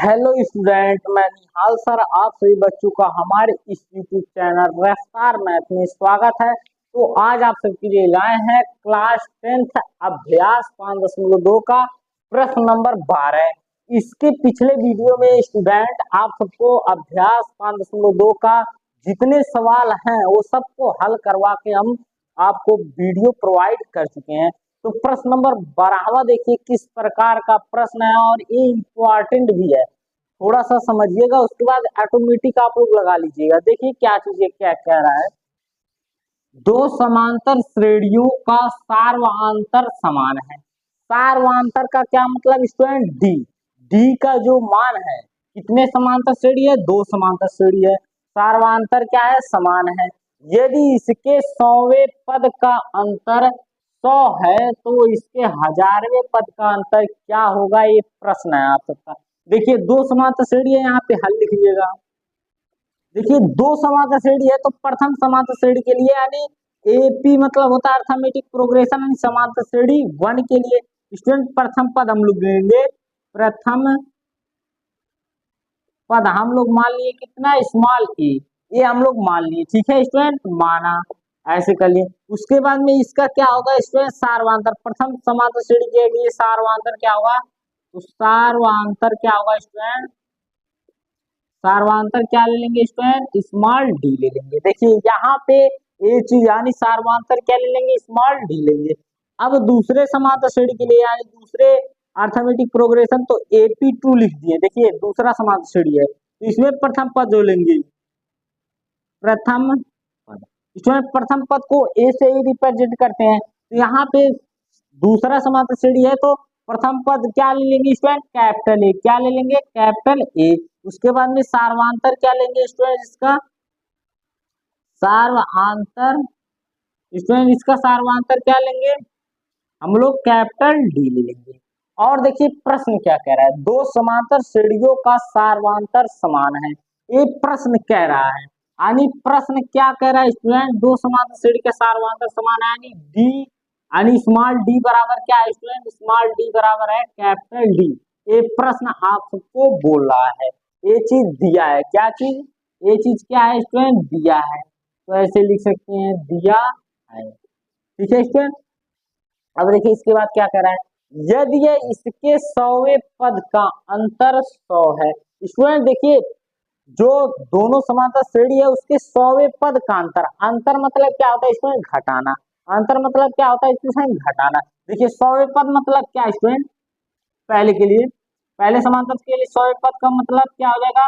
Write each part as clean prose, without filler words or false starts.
Hello student, मैं निहाल sir आप सभी बच्चों का हमारे इस यूट्यूब चैनल रफ्तार मैथ में स्वागत है। तो आज आप सबके लिए लाए हैं क्लास 10th अभ्यास 5.2 का प्रश्न नंबर 12। इसके पिछले वीडियो में स्टूडेंट आप सबको अभ्यास 5.2 का जितने सवाल हैं वो सबको हल करवा के हम आपको वीडियो प्रोवाइड कर चुके हैं। तो प्रश्न नंबर 12वां देखिए किस प्रकार का प्रश्न है और ये इम्पोर्टेंट भी है, थोड़ा सा समझिएगा, उसके बाद ऑटोमेटिक आप लोग लगा लीजिएगा। देखिए क्या चीज क्या कह रहा है, दो समांतर श्रेणियों का सार्वआंतर समान है। सार्वआंतर का क्या मतलब स्टूडेंट? डी। डी का जो मान है, कितने समांतर श्रेणी है? दो समांतर श्रेणी है। सार्वआंतर क्या है? समान है। यदि इसके 100वें पद का अंतर 100 है तो इसके 1000वें पद का अंतर क्या होगा? ये प्रश्न है आप सबका। देखिए दो समांतर श्रेणी है, यहाँ पे हल लिख लीजिएगा। देखिए दो समांतर श्रेणी है तो प्रथम समांतर श्रेणी के लिए यानी एपी मतलब होता है अर्थमेटिक प्रोग्रेशन समांतर श्रेणी 1 के लिए स्टूडेंट प्रथम पद हम लोग लेंगे। प्रथम पद हम लोग मान लिए कितना? स्मॉल ए। ये हम लोग मान लिए, ठीक है स्टूडेंट, माना, ऐसे कर लिए। उसके बाद में इसका क्या होगा स्टूडेंट? सार्वआंतर। प्रथम समांतर श्रेणी के लिए सार्वआंतर क्या होगा? तो सार्वआंतर क्या होगा स्टूडेंट? सार्वआंतर क्या ले लेंगे स्टूडेंट? स्मॉल डी ले लेंगे। देखिए यहाँ पे ये चीज यानी सार्वआंतर क्या ले लेंगे? स्मॉल डी लेंगे। अब दूसरे समांतर श्रेणी के लिए यानी दूसरे अर्थमेटिक प्रोग्रेशन तो AP2 लिख दिए। देखिए दूसरा समांतर श्रेणी है तो इसमें प्रथम पद जो लेंगे, प्रथम पद। स्टूडेंट प्रथम पद को ए से ही रिप्रेजेंट करते हैं तो यहाँ पे दूसरा समांतर श्रेणी है तो प्रथम पद क्या ले लेंगे स्टूडेंट? Capital A. क्या ले लेंगे? Capital A. उसके बाद में सार्वआंतर क्या लेंगे स्टूडेंट? इसका सार्वआंतर स्टूडेंट इसका सार्वआंतर क्या लेंगे हम लोग? कैपिटल डी ले लेंगे। और देखिए प्रश्न क्या कह रहा है, दो समांतर श्रेणियों का सार्वआंतर समान है। ये प्रश्न कह रहा है, यानी प्रश्न क्या कह रहा है स्टूडेंट? दो समांतर श्रेणी का सार्वआंतर समान है यानी डी यानी स्मॉल डी बराबर क्या है स्टूडेंट? स्मॉल डी बराबर है कैपिटल डी। ये प्रश्न आप सबको बोल रहा है, ये चीज दिया है। क्या चीज? ये चीज क्या है स्टूडेंट? दिया है। तो ऐसे लिख सकते हैं दिया है, ठीक है स्टूडेंट। अब देखिए इसके बाद क्या कह रहा है, यदि ये इसके 100वें पद का अंतर 100 है। स्टूडेंट देखिए जो दोनों समांतर श्रेणी है उसके 100वें पद का अंतर, अंतर मतलब क्या होता है इसमें? घटाना। अंतर मतलब क्या होता है इसमें? घटाना। देखिए 100वें पद मतलब क्या स्टूडेंट? पहले के लिए, पहले समांतर के लिए 100वें पद का मतलब क्या हो जाएगा?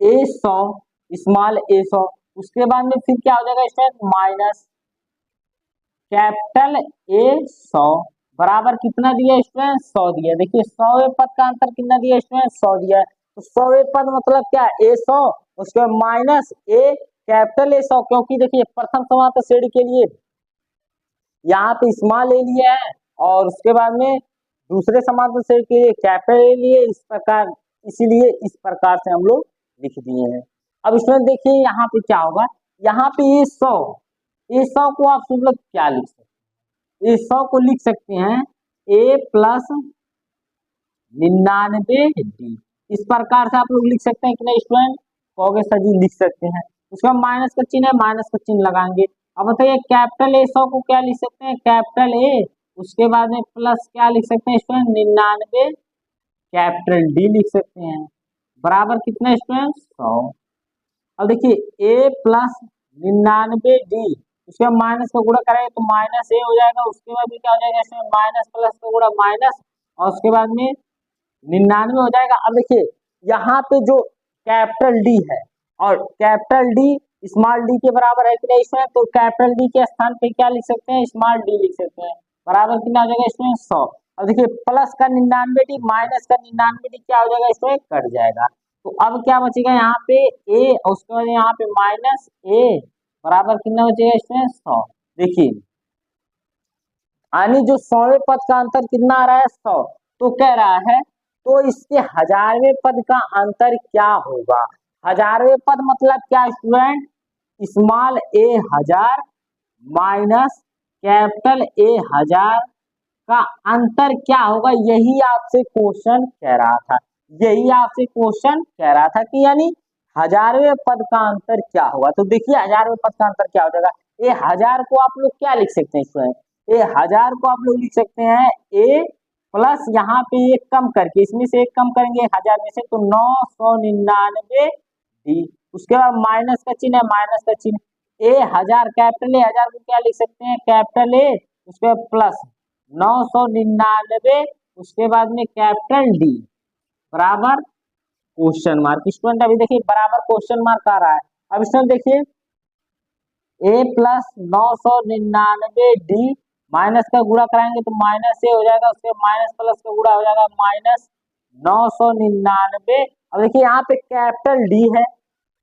A100 small A100। उसके बाद में फिर क्या हो जाएगा स्टूडेंट? माइनस कैपिटल A100 बराबर कितना दिया स्टूडेंट? 100 दिया। देखिए 100वें पद का अंतर कितना दिया स्टूडेंट? 100 दिया है। तो 100वें पद मतलब क्या? A100 उसके बाद माइनस A कैपिटल A100, क्योंकि देखिए प्रथम समांतर श्रेणी के लिए यहाँ पे स्मॉल ले लिया है और उसके बाद में दूसरे समांतर श्रेणी के लिए कैपिटल ले लिए, इस प्रकार, इसीलिए इस प्रकार से हम लोग लिख दिए हैं। अब इसमें देखिए यहाँ पे क्या होगा, यहाँ पे ये 100 को आप सब लोग क्या लिख सकते हैं? 100 को लिख सकते हैं A प्लस 99D। इस प्रकार से आप लोग लिख सकते हैं कि नहीं स्टूडेंट? कहोगे सर जी लिख सकते हैं। उसका माइनस का चिन्ह है, माइनस का चिन्ह लगाएंगे। अब बताइए कैपिटल A100 को क्या लिख सकते हैं? Capital A। उसके बाद में प्लस क्या लिख सकते हैं स्टूडेंट? 99 कैपिटल D लिख सकते हैं बराबर कितना स्टूडेंट? 100। अब देखिए A प्लस 99D उसके बाद माइनस का गुणा करेंगे तो माइनस A हो जाएगा। उसके बाद में क्या हो जाएगा इसमें? माइनस प्लस का गुणा माइनस और उसके बाद में 99 हो जाएगा। अब देखिए यहाँ पे जो कैपिटल डी है और कैपिटल डी स्मॉल डी के बराबर है कि नहीं इसमें? तो कैपिटल डी के स्थान पे क्या लिख सकते हैं? स्मॉल डी लिख सकते हैं बराबर कितना हो जाएगा इसमें? 100। अब देखिए प्लस का 99D माइनस का 99D क्या हो जाएगा इसमें? कट जाएगा। तो अब क्या बचेगा यहाँ पे? ए और उसके बाद यहाँ पे माइनस ए बराबर कितना बचेगा इसमें? 100। देखिए यानी जो 100वें पद का अंतर कितना आ रहा है? 100। तो कह रहा है तो इसके 1000वें पद का अंतर क्या होगा? 1000वें पद मतलब क्या student? Small a 1000 minus capital A 1000 का अंतर क्या होगा? यही आपसे क्वेश्चन कह रहा था। यही आपसे क्वेश्चन कह रहा था कि यानी हजारवें पद का अंतर क्या होगा। तो देखिए हजारवें पद का अंतर क्या हो जाएगा। ये हजार को आप लोग क्या लिख सकते हैं इसमें, ये हजार को आप लोग लिख सकते हैं ए प्लस यहाँ पे एक कम करके, इसमें से एक कम करेंगे हजार में से तो 999 डी, उसके बाद माइनस का चिन्ह है, माइनस का चिन्ह ए हजार, कैपिटल ए हजार को क्या लिख सकते हैं कैपिटल ए, उसके बाद प्लस 999, उसके बाद में कैपिटल डी बराबर क्वेश्चन मार्क। स्टूडेंट अभी देखिए बराबर क्वेश्चन मार्क आ रहा है। अब इसमें देखिए ए प्लस 999 डी माइनस का गुणा कराएंगे तो माइनस ए हो जाएगा, उसके माइनस प्लस का गुणा हो जाएगा माइनस 999। अब देखिए यहाँ पे कैपिटल डी है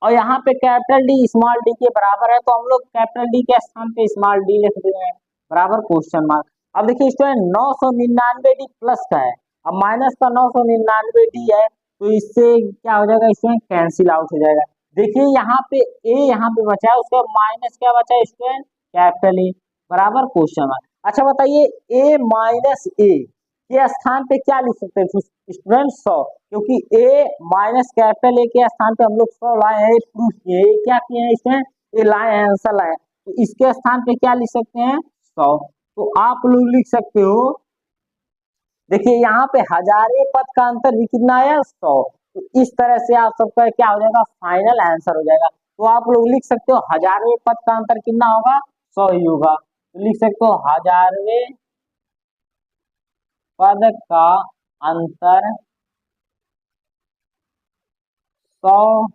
और यहाँ पे कैपिटल डी स्मॉल डी के बराबर है, तो हम लोग कैपिटल डी के स्थान पे स्मॉल डी लिख देते हैं बराबर क्वेश्चन मार्क। अब देखिए स्टूडेंट 999 डी प्लस का है, अब माइनस का 999 डी है, तो इससे क्या हो जाएगा, इसमें कैंसिल आउट हो जाएगा। देखिए यहाँ पे ए यहाँ पे बचा है, उसका माइनस क्या बचा है स्टूडेंट कैपिटल ए बराबर क्वेश्चन मार्क। अच्छा बताइए ए माइनस ए के स्थान पे क्या लिख सकते हैं स्टूडेंट 100, क्योंकि ए माइनस कैपिटल ए के स्थान पे हम लोग 100 लाए हैं, प्रूफ किए, क्या किए हैं इसमें ये लाए हैं, आंसर लाए हैं, तो इसके स्थान पे क्या लिख सकते हैं 100। तो आप लोग लिख सकते हो, देखिए यहाँ पे हजारे पद का अंतर भी कितना आया 100, तो इस तरह से आप सबका क्या हो जाएगा फाइनल आंसर हो जाएगा। तो आप लोग लिख सकते हो हजारवें पद का अंतर कितना होगा 100 ही होगा, तो लिख सकते हो हजारवें पद का अंतर 100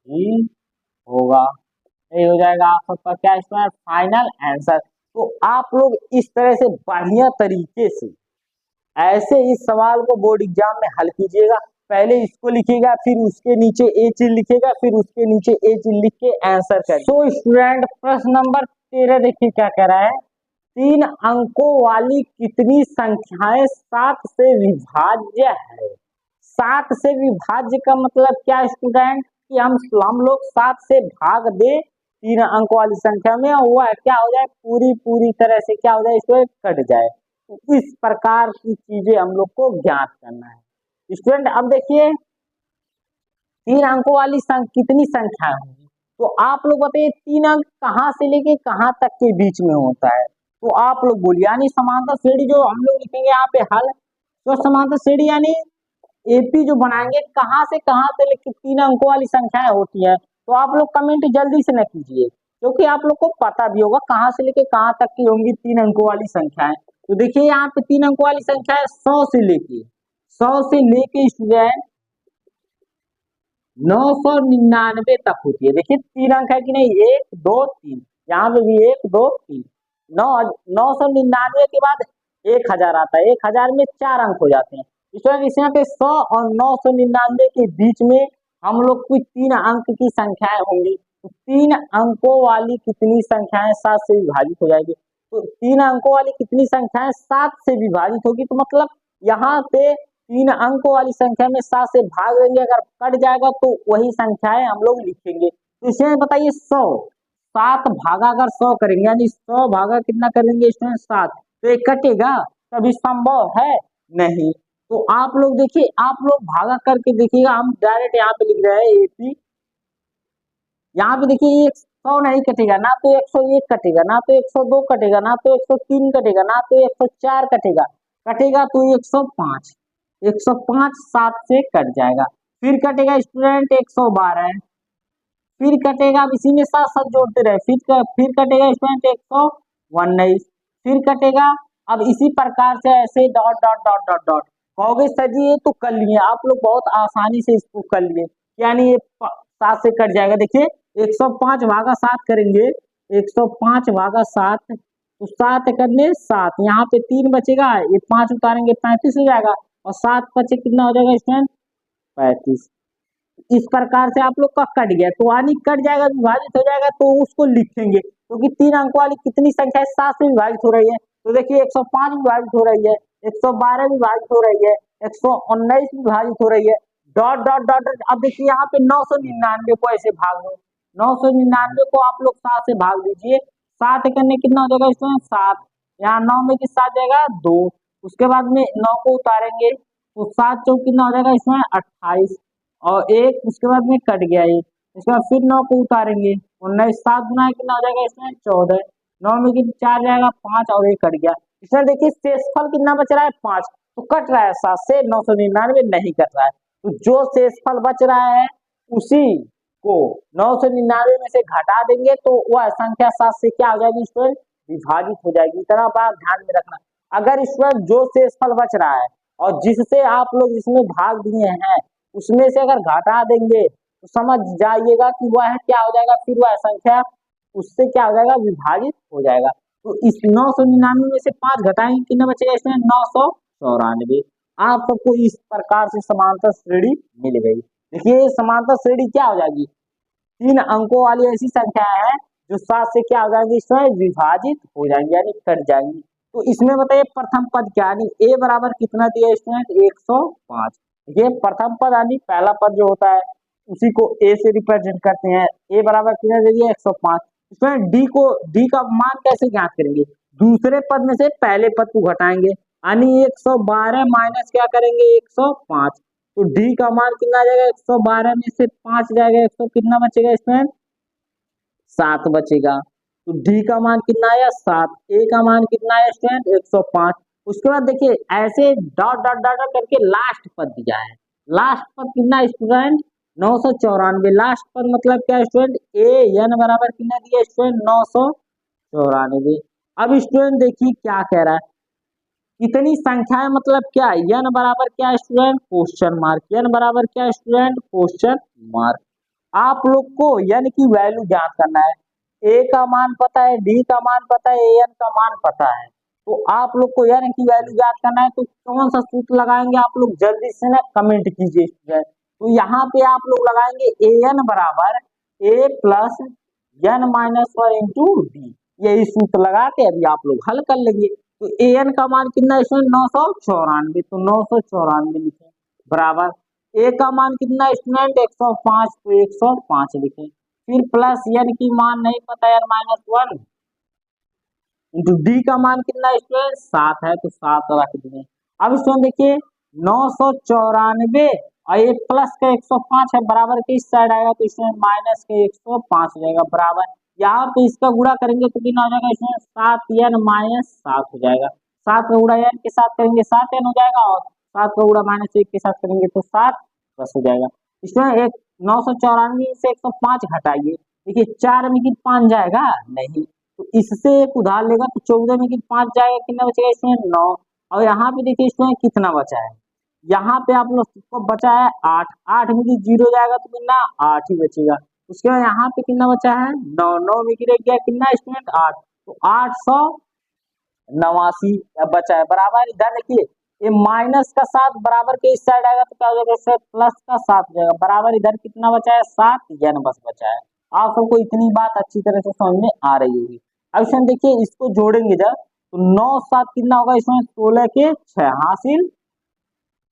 ही होगा, ये हो जाएगा आप सबका क्या इसमें फाइनल आंसर। तो आप लोग इस तरह से बढ़िया तरीके से ऐसे इस सवाल को बोर्ड एग्जाम में हल कीजिएगा। पहले इसको लिखिएगा, फिर उसके नीचे ए चीज लिखेगा, फिर उसके नीचे ए चीज लिख के आंसर करें। तो स्टूडेंट प्रश्न नंबर 13 देखिए क्या कह रहा है, 3 अंकों वाली कितनी संख्याएं 7 से विभाज्य है। 7 से विभाज्य का मतलब क्या स्टूडेंट कि हम लोग 7 से भाग दे 3 अंकों वाली संख्या में, और वह क्या हो जाए पूरी तरह से क्या हो जाए इसको कट जाए। तो इस प्रकार की चीजें हम लोग को ज्ञात करना है स्टूडेंट। अब देखिए 3 अंकों वाली कितनी संख्या होगी, तो आप लोग बताइए 3 अंक कहाँ से लेके कहाँ तक के बीच में होता है, तो आप लोग बोलिए। यानी समांतर श्रेणी जो हम लोग लिखेंगे यहाँ पे हल, तो समांतर श्रेणी यानी एपी जो बनाएंगे कहाँ से कहाँ से लेके 3 अंकों वाली संख्याएं होती है, तो आप लोग कमेंट जल्दी से न कीजिए, क्योंकि आप लोग को पता भी होगा कहाँ से लेके कहाँ तक की होंगी 3 अंकों वाली संख्याएं। तो देखिए यहाँ पे 3 अंकों वाली संख्या है 100 से लेके स्टूडेंट 999 तक होती है। देखिए 3 अंक है कि नहीं, 1 2 3, यहाँ पे भी 1 2 3, 999 के बाद 1000 आता है, 1000 में 4 अंक हो जाते हैं। इस यहाँ पे 100 और 999 के बीच में हम लोग कुछ 3 अंक की संख्याएं होंगी, तो 3 अंकों वाली कितनी संख्याएं 7 से विभाजित हो जाएगी, तो 3 अंकों वाली कितनी संख्याएं 7 से विभाजित होगी, तो मतलब यहाँ पे 3 अंकों वाली संख्या में 7 से भाग देंगे, अगर कट जाएगा तो वही संख्याएं हम लोग लिखेंगे। तो इसमें बताइए 100 7 भागा अगर 100 करेंगे, यानी 100 भागा कितना करेंगे इसमें 7, तो ये कटेगा, कभी संभव है नहीं। तो आप लोग देखिए, आप लोग भागा करके देखिएगा, हम डायरेक्ट यहाँ पे लिख रहे हैं एपी, यहाँ पे देखिए 100 नहीं कटेगा, ना तो 101 कटेगा, ना तो 102 कटेगा, ना तो 103 कटेगा, ना तो 104 कटेगा, कटेगा तो 105, 105 7 से कट जाएगा। फिर कटेगा स्टूडेंट 112, फिर कटेगा, अब इसी में साथ साथ जोड़ते रहे, फिर कटेगा स्टूडेंट 119, फिर कटेगा। अब इसी प्रकार से ऐसे dot dot dot dot dot कहोगे सर जी ये तो कर लिए आप लोग, बहुत आसानी से इसको कर लिए, यानी ये 7 से कट जाएगा। देखिए 105 भागा 7 करेंगे, 105 भागा 7, तो 7 करने 7, यहाँ पे 3 बचेगा, ये 5 उतारेंगे 35 हो जाएगा, और 7 बचे कितना हो जाएगा स्टूडेंट 35। इस प्रकार से आप लोग का कट गया, तो यानी कट जाएगा विभाजित हो जाएगा, तो उसको लिखेंगे, क्योंकि 3 अंक वाली कितनी संख्या 7 से विभाजित हो रही है, तो देखिए 105 विभाजित हो रही है, 112 विभाजित हो रही है, 119 विभाजित हो रही है, डॉट डॉट डॉट। अब देखिए यहाँ पे 999 को ऐसे भाग दो, 999 को आप लोग 7 से भाग दीजिए, 7 करने कितना हो जाएगा इसमें 7, यहाँ 9 में किस साथ जाएगा 2, उसके बाद में 9 को उतारेंगे तो 7 चौक कितना हो जाएगा इसमें 28, और एक उसके बाद में कट गया एक, इसके बाद फिर 9 को उतारेंगे, 19 7 गुना कितना हो जाएगा इसमें 14, 9 में कितना 4 जाएगा 5 और एक कट गया। इसमें देखिए शेषफल कितना बच रहा है 5, तो कट रहा है 7 से 999 नहीं कट रहा है, तो जो शेषफल बच रहा है उसी को 999 में से घटा देंगे तो वह संख्या 7 से क्या हो जाएगी स्टूडेंट विभाजित हो जाएगी। इतना बात ध्यान में रखना। अगर इसमें जो शेषफल बच रहा है और जिससे आप लोग इसमें भाग दिए हैं उसमें से अगर घटा देंगे तो समझ जाइएगा कि वह क्या हो जाएगा, फिर वह संख्या उससे क्या हो जाएगा विभाजित हो जाएगा। तो इस 999 में से 5 घटाएंगे कितना बचेगा इसमें 994। आप सबको इस प्रकार से समांतर श्रेणी मिल गई। देखिए समांतर श्रेणी क्या हो जाएगी, 3 अंकों वाली ऐसी संख्या है जो 7 से क्या हो जाएंगी इसमें विभाजित हो जाएंगे यानी कट जाएंगी। तो इसमें बताइए प्रथम पद क्या, यानी ए बराबर कितना दिया स्टूडेंट 105। ये प्रथम पद यानी पहला पद जो होता है उसी को ए से रिप्रेजेंट करते हैं। ए बराबर कितना दे दिया 105। इसमें डी का मान कैसे ज्ञात करेंगे, दूसरे पद में से पहले पद को घटाएंगे, यानी 112 माइनस क्या करेंगे 105, तो डी का मान कितना आ जाएगा 112 में से 5 जाएगा 100, कितना बचेगा इसमें 7 बचेगा। तो डी का मान कितना आया 7, ए का मान कितना आया स्टूडेंट 105। उसके बाद देखिए ऐसे डॉट डॉट डॉट करके लास्ट पद दिया है, लास्ट पद कितना स्टूडेंट 994। लास्ट पद मतलब क्या स्टूडेंट ए एन बराबर कितना दिया स्टूडेंट 994। अब स्टूडेंट देखिए क्या कह रहा है, इतनी संख्याएं मतलब क्या, n बराबर क्या स्टूडेंट क्वेश्चन मार्क, n बराबर क्या स्टूडेंट क्वेश्चन मार्क। आप लोग को n की वैल्यू ज्ञात करना है, a का मान पता है, d का मान पता है, an का मान पता है, तो आप लोग को n की वैल्यू ज्ञात करना है। तो कौन सा सूत्र लगाएंगे आप लोग जल्दी से ना कमेंट कीजिए स्टूडेंट। तो यहाँ पे आप लोग लगाएंगे an बराबर a plus n minus 1 into D, यही सूत्र लगा के अभी आप लोग हल कर लेंगे। तो an का मान कितना है इसमें 994, तो 994 लिखे बराबर a का मान कितना स्टूडेंट 105, तो 105 लिखे, फिर प्लस n की मान नहीं पता n माइनस 1 इंटू डी का मान कितना स्टूडेंट 7 है, तो 7 रख दिए। अब स्टूडेंट देखिए 994 और ये प्लस का 105 है बराबर के इस साइड आएगा तो इसमें माइनस के 105 हो जाएगा बराबर, यहाँ पे इसका गुणा करेंगे तो कितना हो जाएगा इसमें 7n माइनस 7 हो जाएगा, 7 का गुणा n के साथ करेंगे 7n हो जाएगा और 7 का गुणा माइनस 1 के साथ करेंगे तो 7 प्लस हो जाएगा। इसमें एक 994 से 105 घटाइए, देखिए 4 में कितना 5 जाएगा नहीं, तो इससे एक उधार लेगा तो 14 में कितना 5 जाएगा, कितना बचेगा इसमें 9, और यहाँ पे देखिए इसमें कितना बचा है, यहाँ पे आप लोग को बचा है 8, 8 में 0 जाएगा तो कितना 8 ही बचेगा। उसके बाद यहाँ पे कितना बचा है 9, 9 में गिर गया कितना स्टूडेंट 8, तो 889 बचा है बराबर। इधर देखिए ये माइनस का 7 बराबर के इस साइड आएगा तो क्या हो जाएगा इससे प्लस का 7 हो जाएगा बराबर, इधर कितना बचा है 7 n बस बचा है। आप सबको इतनी बात अच्छी तरह से समझ में आ रही होगी। अब इसमें देखिए इसको जोड़ेंगे जब तो 9 7 कितना होगा इसमें 16 के 6 हासिल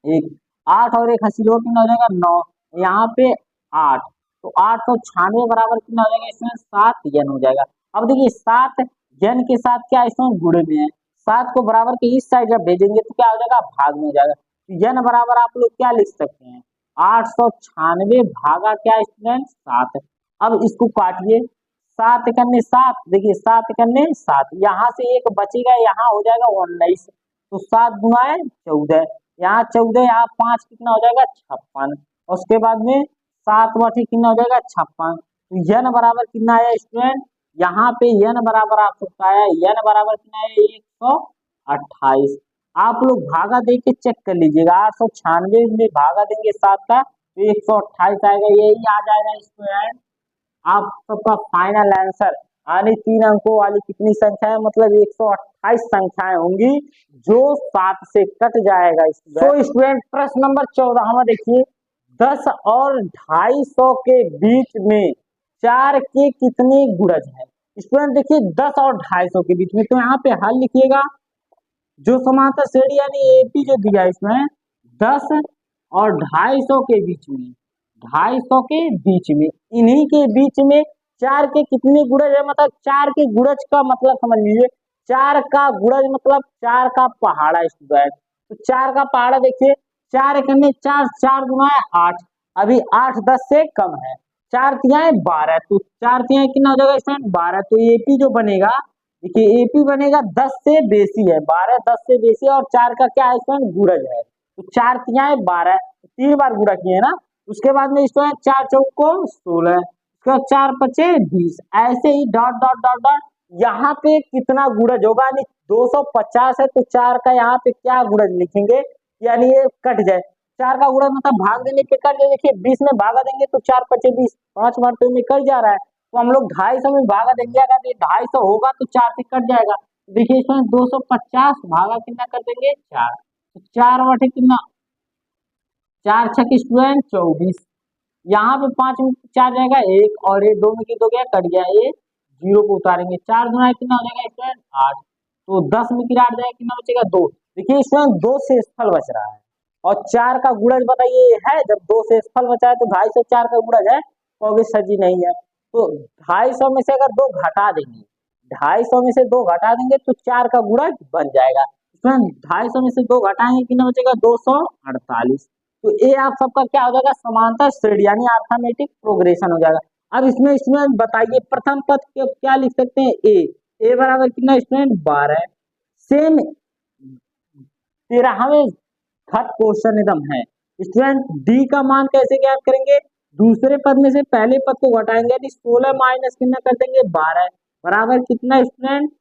एक, 8 और एक हासिल हो कितना हो जाएगा 9, यहाँ पे 8, तो 896 बराबर कितना हो जाएगा इसमें 7 n हो जाएगा। अब देखिए 7 n के साथ क्या इसमें गुणे में है, 7 को बराबर के इस साइड जब भेजेंगे तो क्या हो जाएगा भाग में हो जाएगा, तो n बराबर आप लोग क्या लिख सकते हैं 896 भागा क्या स्टूडेंट 7। अब इसको काटिए 7 करने 7, देखिए 7 करने 7, यहाँ से एक बचेगा यहाँ हो जाएगा 19, तो 7 गुना 14, यहाँ 14 यहाँ 5 कितना हो जाएगा 56, उसके बाद में 7 बटे कितना हो जाएगा 56, तो n बराबर कितना है स्टूडेंट, यहाँ पे n बराबर आप सकता है n बराबर कितना है 128। आप लोग भागा दे के चेक कर लीजिएगा, 896 में भागा देंगे 7 का तो 128 आएगा, यही आ जाएगा स्टूडेंट आप सबका फाइनल आंसर। यानी 3 अंकों वाली कितनी संख्या है मतलब 128 संख्याएं होंगी जो 7 से कट जाएगा। तो स्टूडेंट प्रश्न नंबर 14 में देखिए 10 और 250 के बीच में 4 के कितने गुणज है। स्टूडेंट देखिए 10 और 250 के बीच में, तो यहाँ पे हल लिखिएगा जो समांतर श्रेणी यानी एपी जो दिया है इसमें 10 और 250 के बीच में, 250 के बीच में, इन्हीं के बीच में 4 के कितने गुणज है, मतलब 4 के गुणज का मतलब समझ लीजिए 4 का गुणज मतलब 4 का पहाड़ा स्टूडेंट। तो 4 का पहाड़ा देखिए 4 करने 4, 4 गुना है 8, अभी 8 10 से कम है, 4 तिहाई 12, तो 4 तिहाई कितना हो जाएगा स्टूडेंट 12, तो एपी जो बनेगा, देखिए एपी बनेगा 10 से बेसी है, 12 10 से बेसी और 4 का क्या है स्टूडेंट गुणज है, तो 4 तिहाई 12, 3 बार गुणा किए है ना, उसके बाद में स्टूडेंट 4 चौक को 16, उसके बाद 4 पचे 20, ऐसे ही डॉट डॉट डॉट डॉट, यहाँ पे कितना गुणज होगा, यानी 250 है तो 4 का यहाँ पे क्या गुणज लिखेंगे, यानी ये कट जाए, 4 का गुणज मतलब भाग देने पे कट जाए, देखिए 20 में भागा देंगे तो 4 पचे 20, 5 बार तो में कट जा रहा है, तो हम लोग 250 में भागा देंगे, अगर 250 होगा तो 4 से कट जाएगा, देखिए इसमें 250 भागा कितना कर देंगे 4, तो 4 बटे कितना 4 छक स्टूडेंट 24, यहाँ पे 5 में 4 जाएगा 1 और ये 2 में की 2 गया कट गया, ये 0 को उतारेंगे, 4 गुना कितना हो जाएगा स्टूडेंट 8, तो 10 में की 8 जाएगा कितना बचेगा 2, देखिए स्टूडेंट 2 से स्थल बच रहा है, और 4 का गुणज बताइए है, जब 2 से स्थल बचा है तो 250 4 का गुणज है, तो अभी सर जी नहीं है, तो 250 में से अगर 2 घटा देंगे, 250 में से 2 घटा देंगे तो 4 का गुणज बन जाएगा, स्टूडेंट 250 में से 2 घटाएंगे कितना बचेगा 248, तो ये आप सबका क्या हो जाएगा समांतर श्रेणी यानी अर्थमेटिक प्रोग्रेशन हो जाएगा। अब इसमें स्टूडेंट बताइए प्रथम पद के क्या लिख सकते हैं ए बराबर कितना स्टूडेंट 12, सेम 13वें घट क्वेश्चन एकदम है स्टूडेंट, डी का मान कैसे ज्ञात करेंगे, दूसरे पद में से पहले पद को घटाएंगे, यानी 16 माइनस कितना कर देंगे 12 बराबर कितना स्टूडेंट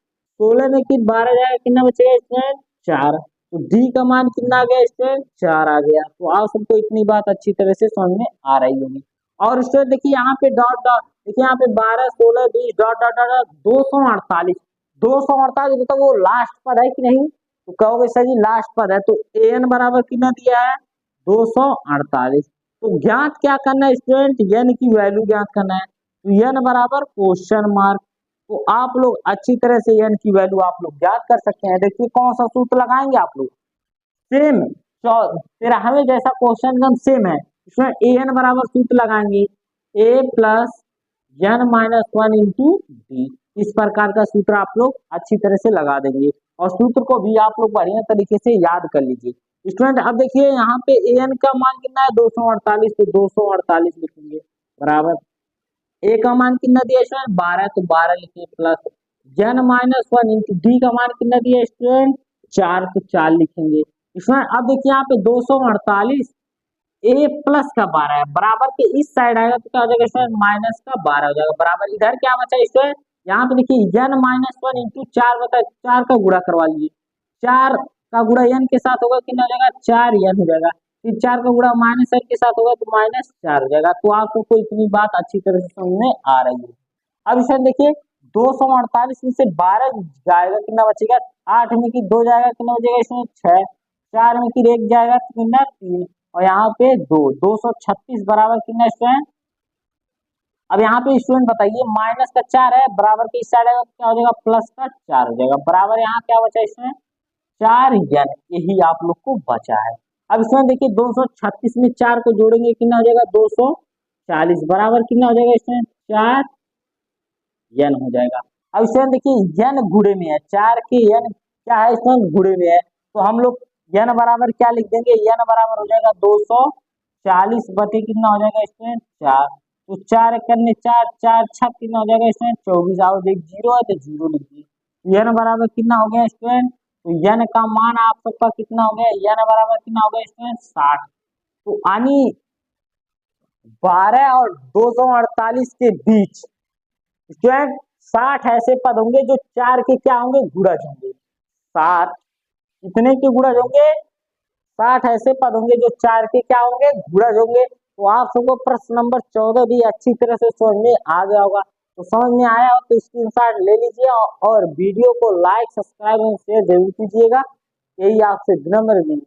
16 में की 12 जाएगा कितना बचेगा स्टूडेंट 4, तो डी का मान कितना आ गया स्टूडेंट 4 आ गया, तो आप सबको इतनी बात अच्छी तरह से समझ में आ रही होगी। और स्टूडेंट देखिए यहाँ पे डॉट डॉट, देखिए यहाँ पे 12 16 20 डॉट डॉट डॉट 248, 248 मतलब वो लास्ट पद है कि नहीं, तो कहोगे सर जी लास्ट पद है, तो एन बराबर कितना दिया है 248, तो ज्ञात क्या करना है स्टूडेंट एन की वैल्यू ज्ञात करना है, तो एन बराबर क्वेश्चन मार्क, तो आप लोग अच्छी तरह से एन की वैल्यू आप लोग ज्ञात कर सकते हैं, देखिए कौन सा सूत्र लगाएंगे आप लोग, सेम 13वें जैसा क्वेश्चन एकदम सेम है, इसमें ए एन बराबर सूत्र लगाएंगे a plus n minus 1 into d, इस प्रकार का सूत्र आप लोग अच्छी तरह से लगा देंगे, और सूत्र को भी आप लोग बढ़िया तरीके से याद कर लीजिए स्टूडेंट। अब देखिए यहाँ पे ए एन का मान कितना है 248, तो 248 लिखेंगे बराबर ए का मान कितना दिया स्टूडेंट 12, तो 12 लिखिए plus n minus 1 into d का मान कितना दिया स्टूडेंट 4, तो 4 लिखेंगे स्टूडेंट। अब देखिए यहाँ पे 248 ए प्लस का 12 है, बराबर के इस साइड आएगा तो क्या हो जाएगा स्टूडेंट माइनस का 12 हो जाएगा, बराबर इधर क्या बचा स्टूडेंट, यहाँ पे देखिए एन माइनस 1 इंटू 4 बता 4 का गुणा करवा लीजिए, 4 का गुणा एन के साथ होगा कितना हो जाएगा 4 एन हो जाएगा, फिर 4 का गुणा माइनस एन के साथ होगा तो माइनस 4 हो जाएगा, तो आप सबको इतनी बात अच्छी तरह से समझ में आ रही है। अब इसे देखिए 248 में से 12 जाएगा कितना बचेगा, 8 में की 2 जाएगा कितना बचेगा इसमें 6, 4 में की 1 जाएगा कितना 3, और यहाँ पे 236 बराबर कितना स्टूडेंट, अब यहाँ पे स्टूडेंट बताइए माइनस का 4 है, बराबर के इस साइड आएगा क्या हो जाएगा प्लस का 4 हो जाएगा, बराबर यहाँ क्या बचा इसमें 4 एन, यही आप लोग को बचा है। अब इसमें देखिए 236 में 4 को जोड़ेंगे कितना हो जाएगा 240, बराबर कितना हो जाएगा इसमें 4 एन हो जाएगा। अब इसमें देखिए एन गुणे में है, 4 के एन क्या है इसमें गुणे में है, तो हम लोग एन बराबर क्या लिख देंगे, एन बराबर हो जाएगा 240 बटे कितना हो जाएगा इसमें 4, तो 4 करने 4 4 छक कितना हो जाएगा इसमें 24, आओ देख 0 है तो 0 लिख दिए, एन बराबर कितना हो गया स्टूडेंट, तो एन का मान आप सबका कितना हो गया, एन बराबर कितना हो गया स्टूडेंट 60, तो यानी 12 और 248 के बीच स्टूडेंट 60 ऐसे पद होंगे जो 4 के क्या होंगे गुणज होंगे, 60 कितने के गुणज होंगे, 60 ऐसे पद होंगे जो 4 के क्या होंगे गुणज होंगे, तो आप सबको प्रश्न नंबर 14 भी अच्छी तरह से समझ में आ गया होगा, तो समझ में आया हो तो स्क्रीनशॉट ले लीजिए और वीडियो को लाइक सब्सक्राइब और शेयर जरूर कीजिएगा, यही आपसे विनम्र